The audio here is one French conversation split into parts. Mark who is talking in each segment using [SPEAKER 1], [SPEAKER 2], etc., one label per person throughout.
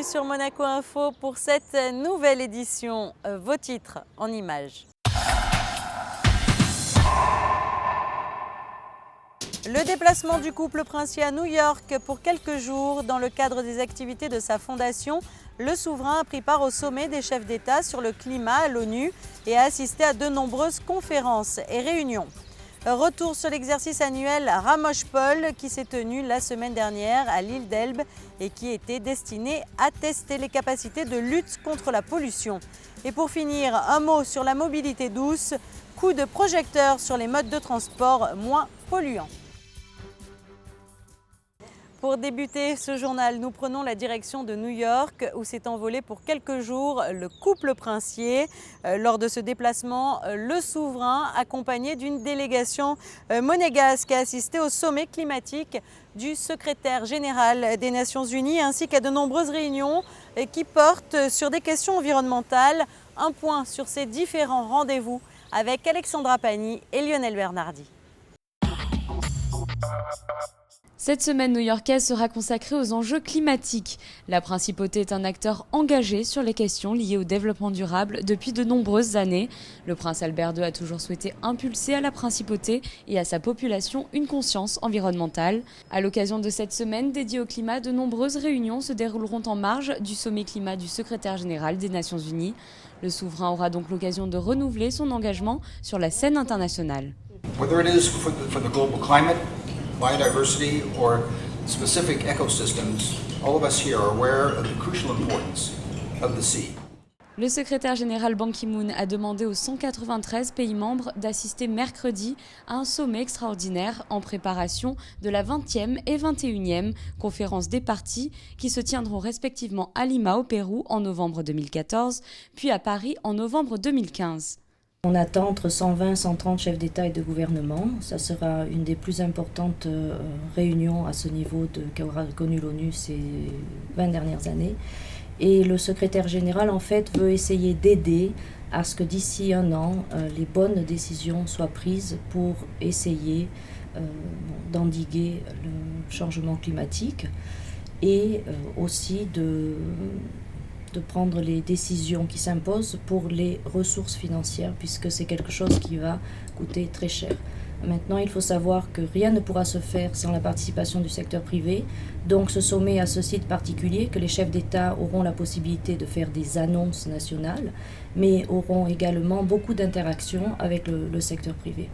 [SPEAKER 1] sur Monaco Info pour cette nouvelle édition. Vos titres en images. Le déplacement du couple princier à New York pour quelques jours dans le cadre des activités de sa fondation, le souverain a pris part au sommet des chefs d'État sur le climat à l'ONU et a assisté à de nombreuses conférences et réunions. Retour sur l'exercice annuel Ramoche-Paul qui s'est tenu la semaine dernière à l'île d'Elbe et qui était destiné à tester les capacités de lutte contre la pollution. Et pour finir, un mot sur la mobilité douce, coup de projecteur sur les modes de transport moins polluants. Pour débuter ce journal, nous prenons la direction de New York où s'est envolé pour quelques jours le couple princier. Lors de ce déplacement, le souverain, accompagné d'une délégation monégasque, a assisté au sommet climatique du secrétaire général des Nations Unies ainsi qu'à de nombreuses réunions qui portent sur des questions environnementales. Un point sur ces différents rendez-vous avec Alexandra Pani et Lionel Bernardi.
[SPEAKER 2] Cette semaine new-yorkaise sera consacrée aux enjeux climatiques. La principauté est un acteur engagé sur les questions liées au développement durable depuis de nombreuses années. Le prince Albert II a toujours souhaité impulser à la principauté et à sa population une conscience environnementale. À l'occasion de cette semaine dédiée au climat, de nombreuses réunions se dérouleront en marge du sommet climat du secrétaire général des Nations Unies. Le souverain aura donc l'occasion de renouveler son engagement sur la scène internationale.
[SPEAKER 3] Whether it is for the global climate, biodiversity, or specific ecosystems, all of us here are aware of the crucial importance of the sea.
[SPEAKER 2] Le secrétaire général Ban Ki-moon a demandé aux 193 pays membres d'assister mercredi à un sommet extraordinaire en préparation de la 20e et 21e conférence des parties qui se tiendront respectivement à Lima au Pérou en novembre 2014, puis à Paris en novembre 2015.
[SPEAKER 4] On attend entre 120 et 130 chefs d'État et de gouvernement. Ça sera une des plus importantes réunions à ce niveau qu'aura connu l'ONU ces 20 dernières années. Et le secrétaire général, en fait, veut essayer d'aider à ce que d'ici un an, les bonnes décisions soient prises pour essayer d'endiguer le changement climatique et aussi de prendre les décisions qui s'imposent pour les ressources financières, puisque c'est quelque chose qui va coûter très cher. Maintenant, il faut savoir que rien ne pourra se faire sans la participation du secteur privé. Donc ce sommet a ce site particulier que les chefs d'État auront la possibilité de faire des annonces nationales, mais auront également beaucoup d'interactions avec le secteur privé.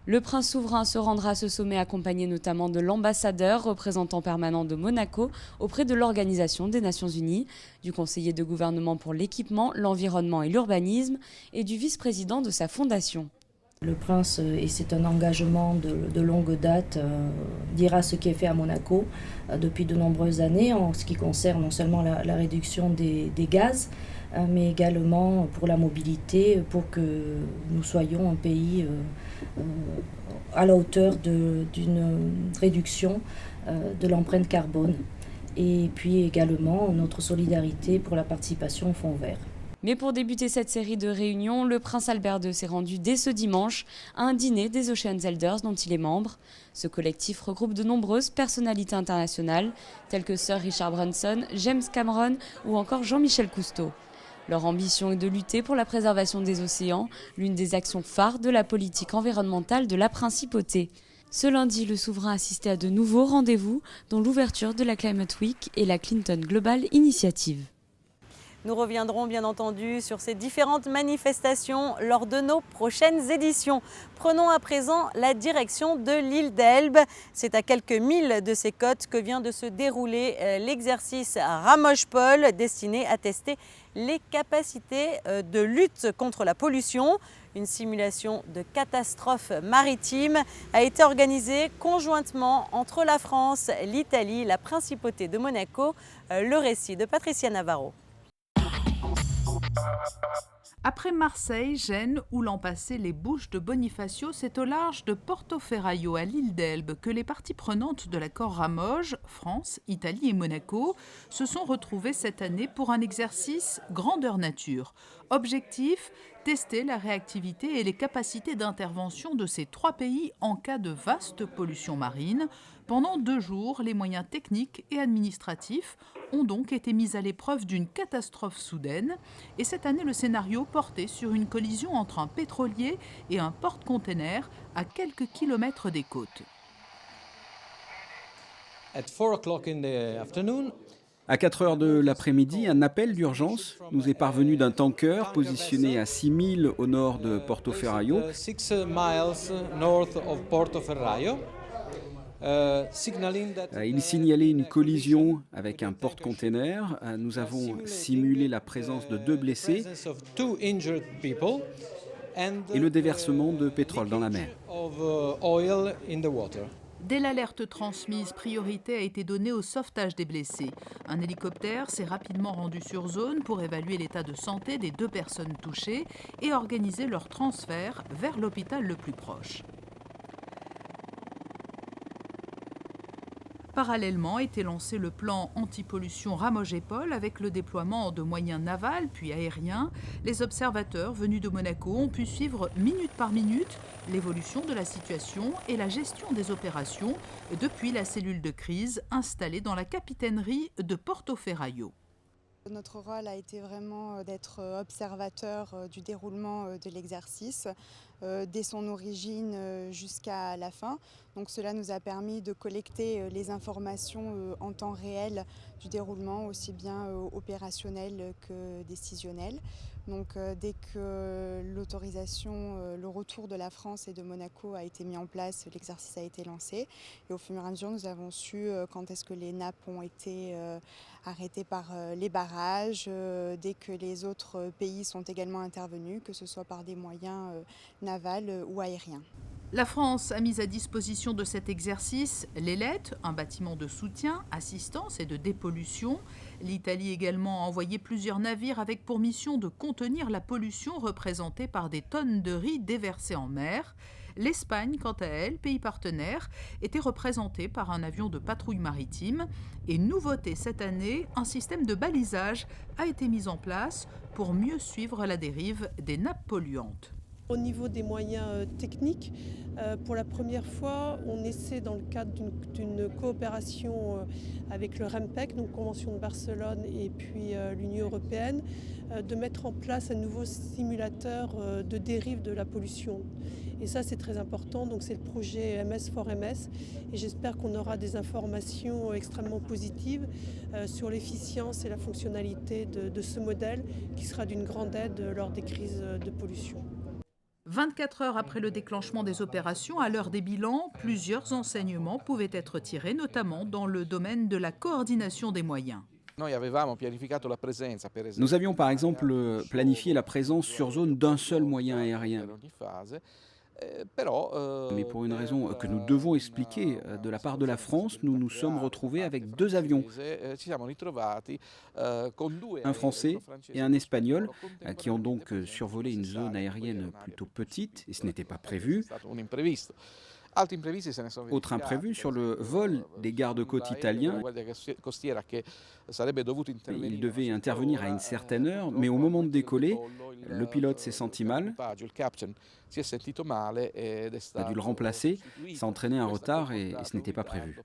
[SPEAKER 2] Le prince souverain se rendra à ce sommet accompagné notamment de l'ambassadeur représentant permanent de Monaco auprès de l'Organisation des Nations Unies, du conseiller de gouvernement pour l'équipement, l'environnement et l'urbanisme et du vice-président de sa fondation.
[SPEAKER 4] Le prince, et c'est un engagement de longue date, dira ce qui est fait à Monaco depuis de nombreuses années en ce qui concerne non seulement la réduction des gaz, mais également pour la mobilité, pour que nous soyons un pays à la hauteur d'une réduction de l'empreinte carbone. Et puis également notre solidarité pour la participation au Fonds vert.
[SPEAKER 2] Mais pour débuter cette série de réunions, le prince Albert II s'est rendu dès ce dimanche à un dîner des Oceans Elders dont il est membre. Ce collectif regroupe de nombreuses personnalités internationales, telles que Sir Richard Branson, James Cameron ou encore Jean-Michel Cousteau. Leur ambition est de lutter pour la préservation des océans, l'une des actions phares de la politique environnementale de la principauté. Ce lundi, le souverain assistait à de nouveaux rendez-vous, dont l'ouverture de la Climate Week et la Clinton Global Initiative.
[SPEAKER 1] Nous reviendrons bien entendu sur ces différentes manifestations lors de nos prochaines éditions. Prenons à présent la direction de l'île d'Elbe. C'est à quelques milles de ses côtes que vient de se dérouler l'exercice Ramoche-Paul destiné à tester les capacités de lutte contre la pollution. Une simulation de catastrophe maritime a été organisée conjointement entre la France, l'Italie, la Principauté de Monaco. Le récit de Patricia Navarro.
[SPEAKER 5] Après Marseille, Gênes ou l'an passé les Bouches de Bonifacio, c'est au large de Portoferraio à l'île d'Elbe que les parties prenantes de l'accord Ramoge, France, Italie et Monaco, se sont retrouvées cette année pour un exercice grandeur nature. Objectif, tester la réactivité et les capacités d'intervention de ces 3 pays en cas de vaste pollution marine. Pendant 2 jours, les moyens techniques et administratifs ont donc été mis à l'épreuve d'une catastrophe soudaine. Et cette année, le scénario portait sur une collision entre un pétrolier et un porte-container à quelques kilomètres des côtes.
[SPEAKER 6] À 4 heures de l'après-midi, un appel d'urgence nous est parvenu d'un tanker positionné à 6000 au nord de Portoferraio. Il signalait une collision avec un porte-container. Nous avons simulé la présence de 2 blessés et le déversement de pétrole dans la mer.
[SPEAKER 5] Dès l'alerte transmise, priorité a été donnée au sauvetage des blessés. Un hélicoptère s'est rapidement rendu sur zone pour évaluer l'état de santé des 2 personnes touchées et organiser leur transfert vers l'hôpital le plus proche. Parallèlement a été lancé le plan anti-pollution Ramogépol avec le déploiement de moyens navals puis aériens. Les observateurs venus de Monaco ont pu suivre minute par minute l'évolution de la situation et la gestion des opérations depuis la cellule de crise installée dans la capitainerie de Portoferraio.
[SPEAKER 7] Notre rôle a été vraiment d'être observateur du déroulement de l'exercice, dès son origine jusqu'à la fin. Donc cela nous a permis de collecter les informations en temps réel du déroulement, aussi bien opérationnel que décisionnel. Donc dès que l'autorisation, le retour de la France et de Monaco a été mis en place, l'exercice a été lancé. Et au fur et à mesure, nous avons su quand est-ce que les nappes ont été arrêtées par les barrages, dès que les autres pays sont également intervenus, que ce soit par des moyens navals ou aériens.
[SPEAKER 5] La France a mis à disposition de cet exercice l'Ailette, un bâtiment de soutien, assistance et de dépollution. L'Italie également a envoyé plusieurs navires avec pour mission de contenir la pollution représentée par des tonnes de riz déversées en mer. L'Espagne, quant à elle, pays partenaire, était représentée par un avion de patrouille maritime. Et nouveauté cette année, un système de balisage a été mis en place pour mieux suivre la dérive des nappes polluantes.
[SPEAKER 8] Au niveau des moyens techniques, pour la première fois, on essaie dans le cadre d'une coopération avec le REMPEC, donc Convention de Barcelone et puis l'Union européenne, de mettre en place un nouveau simulateur de dérive de la pollution. Et ça, c'est très important, donc c'est le projet MS4MS et j'espère qu'on aura des informations extrêmement positives sur l'efficience et la fonctionnalité de ce modèle qui sera d'une grande aide lors des crises de pollution.
[SPEAKER 5] 24 heures après le déclenchement des opérations, à l'heure des bilans, plusieurs enseignements pouvaient être tirés, notamment dans le domaine de la coordination des moyens.
[SPEAKER 6] Nous avions par exemple planifié la présence sur zone d'un seul moyen aérien. Mais pour une raison que nous devons expliquer, de la part de la France, nous nous sommes retrouvés avec 2 avions, un français et un espagnol, qui ont donc survolé une zone aérienne plutôt petite, et ce n'était pas prévu. Autre imprévu sur le vol des gardes-côtes italiens. Il devait intervenir à une certaine heure, mais au moment de décoller, le pilote s'est senti mal, a dû le remplacer, ça entraînait un retard et ce n'était pas prévu.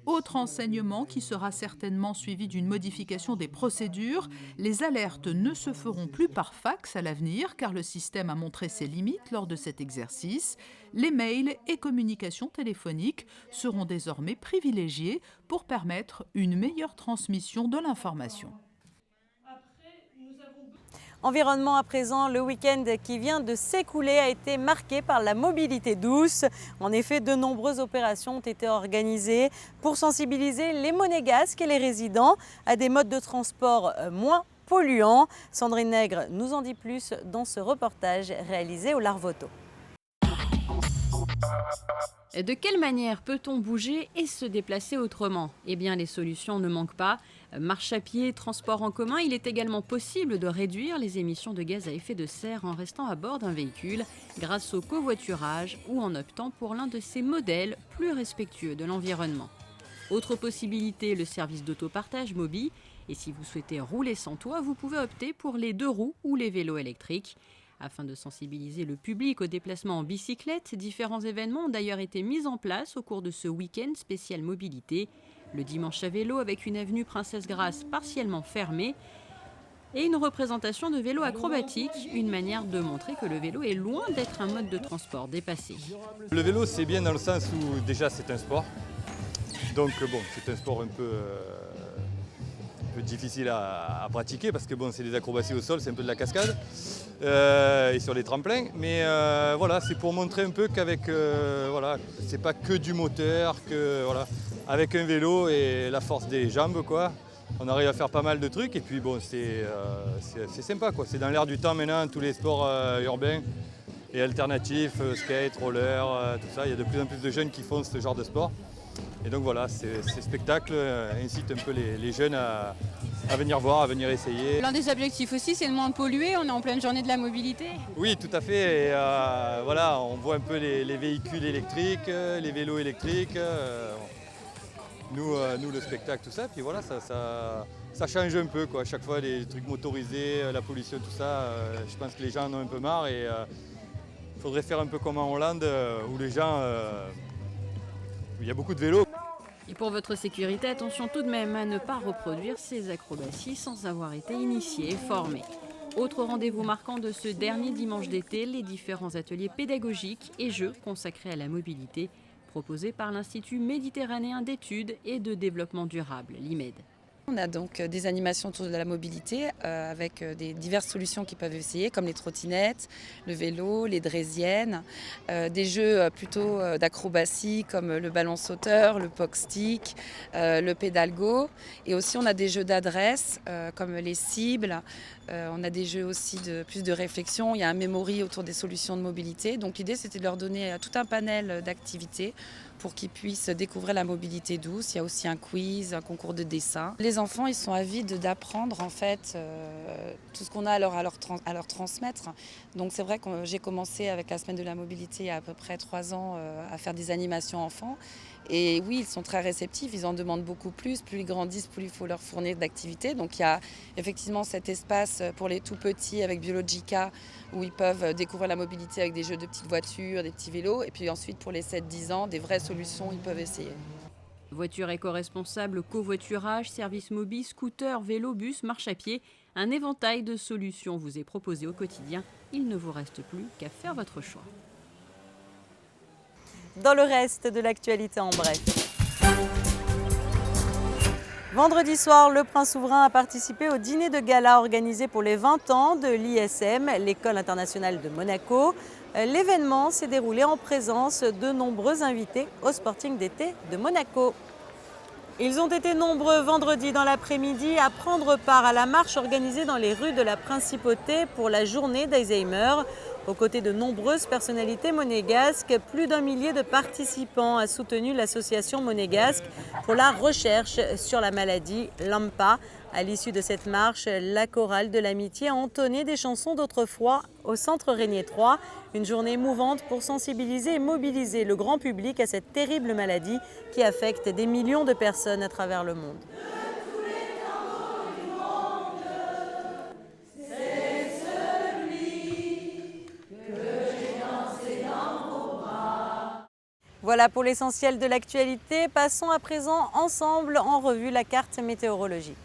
[SPEAKER 5] Autre enseignement qui sera certainement suivi d'une modification des procédures, les alertes ne se feront plus par fax à l'avenir car le système a montré ses limites lors de cet exercice. Les mails et communications téléphoniques seront désormais privilégiés pour permettre une meilleure transmission de l'information.
[SPEAKER 1] Environnement à présent, le week-end qui vient de s'écouler a été marqué par la mobilité douce. En effet, de nombreuses opérations ont été organisées pour sensibiliser les monégasques et les résidents à des modes de transport moins polluants. Sandrine Nègre nous en dit plus dans ce reportage réalisé au Larvoto.
[SPEAKER 9] De quelle manière peut-on bouger et se déplacer autrement ? Eh bien, les solutions ne manquent pas. Marche à pied, transport en commun, il est également possible de réduire les émissions de gaz à effet de serre en restant à bord d'un véhicule grâce au covoiturage ou en optant pour l'un de ces modèles plus respectueux de l'environnement. Autre possibilité, le service d'autopartage Mobi. Et si vous souhaitez rouler sans toit, vous pouvez opter pour les 2 roues ou les vélos électriques. Afin de sensibiliser le public au déplacement en bicyclette, différents événements ont d'ailleurs été mis en place au cours de ce week-end spécial mobilité. Le dimanche à vélo avec une avenue Princesse-Grasse partiellement fermée et une représentation de vélo acrobatique, une manière de montrer que le vélo est loin d'être un mode de transport dépassé.
[SPEAKER 10] Le vélo, c'est bien dans le sens où déjà c'est un sport. Donc bon, c'est un sport un peu difficile à pratiquer parce que bon, c'est des acrobaties au sol, c'est un peu de la cascade et sur les tremplins. Mais voilà, c'est pour montrer un peu qu'avec voilà, c'est pas que du moteur, que voilà, avec un vélo et la force des jambes, quoi, on arrive à faire pas mal de trucs. Et puis bon, c'est sympa, quoi. C'est dans l'air du temps maintenant, tous les sports urbains et alternatifs, skate, roller, tout ça. Il y a de plus en plus de jeunes qui font ce genre de sport. Et donc voilà, ces spectacles incitent un peu les jeunes à venir voir, à venir essayer.
[SPEAKER 11] L'un des objectifs aussi, c'est de moins polluer. On est en pleine journée de la mobilité.
[SPEAKER 10] Oui, tout à fait. Et voilà, on voit un peu les véhicules électriques, les vélos électriques. Nous, le spectacle, tout ça. Puis voilà, ça change un peu, quoi. À chaque fois, les trucs motorisés, la pollution, tout ça. Je pense que les gens en ont un peu marre. Et il faudrait faire un peu comme en Hollande, où les gens... il y a beaucoup de vélos.
[SPEAKER 9] Et pour votre sécurité, attention tout de même à ne pas reproduire ces acrobaties sans avoir été initié et formé. Autre rendez-vous marquant de ce dernier dimanche d'été, les différents ateliers pédagogiques et jeux consacrés à la mobilité proposés par l'Institut méditerranéen d'études et de développement durable, l'IMED.
[SPEAKER 12] On a donc des animations autour de la mobilité avec des diverses solutions qu'ils peuvent essayer comme les trottinettes, le vélo, les draisiennes, des jeux plutôt d'acrobatie comme le ballon sauteur, le pock stick, le pédalgo, et aussi on a des jeux d'adresse comme les cibles. On a des jeux aussi de plus de réflexion. Il y a un memory autour des solutions de mobilité. Donc l'idée c'était de leur donner tout un panel d'activités pour qu'ils puissent découvrir la mobilité douce. Il y a aussi un quiz, un concours de dessin. Les enfants, ils sont avides d'apprendre en fait tout ce qu'on a à leur transmettre. Donc c'est vrai que j'ai commencé avec la semaine de la mobilité il y a à peu près 3 ans à faire des animations enfants. Et oui, ils sont très réceptifs, ils en demandent beaucoup plus. Plus ils grandissent, plus il faut leur fournir d'activités. Donc il y a effectivement cet espace pour les tout petits avec Biologica où ils peuvent découvrir la mobilité avec des jeux de petites voitures, des petits vélos. Et puis ensuite pour les 7-10 ans, des vraies solutions, ils peuvent essayer.
[SPEAKER 9] Voiture éco-responsable, covoiturage, service mobile, scooter, vélo, bus, marche à pied. Un éventail de solutions vous est proposé au quotidien. Il ne vous reste plus qu'à faire votre choix.
[SPEAKER 1] Dans le reste de l'actualité en bref. Vendredi soir, le prince souverain a participé au dîner de gala organisé pour les 20 ans de l'ISM, l'École internationale de Monaco. L'événement s'est déroulé en présence de nombreux invités au Sporting d'été de Monaco. Ils ont été nombreux vendredi dans l'après-midi à prendre part à la marche organisée dans les rues de la Principauté pour la journée d'Alzheimer. Aux côtés de nombreuses personnalités monégasques, plus d'1 millier de participants a soutenu l'association monégasque pour la recherche sur la maladie LAMPA. À l'issue de cette marche, la chorale de l'amitié a entonné des chansons d'autrefois au centre Régnier 3. Une journée émouvante pour sensibiliser et mobiliser le grand public à cette terrible maladie qui affecte des millions de personnes à travers le monde. Voilà pour l'essentiel de l'actualité. Passons à présent ensemble en revue la carte météorologique.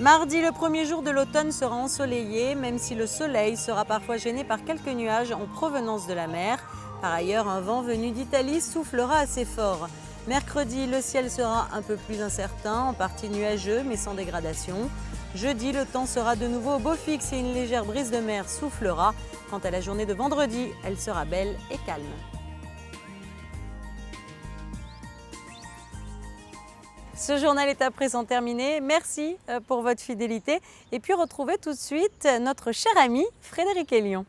[SPEAKER 1] Mardi, le premier jour de l'automne sera ensoleillé, même si le soleil sera parfois gêné par quelques nuages en provenance de la mer. Par ailleurs, un vent venu d'Italie soufflera assez fort. Mercredi, le ciel sera un peu plus incertain, en partie nuageux mais sans dégradation. Jeudi, le temps sera de nouveau au beau fixe et une légère brise de mer soufflera. Quant à la journée de vendredi, elle sera belle et calme. Ce journal est à présent terminé. Merci pour votre fidélité. Et puis retrouvez tout de suite notre cher ami Frédéric Hélion.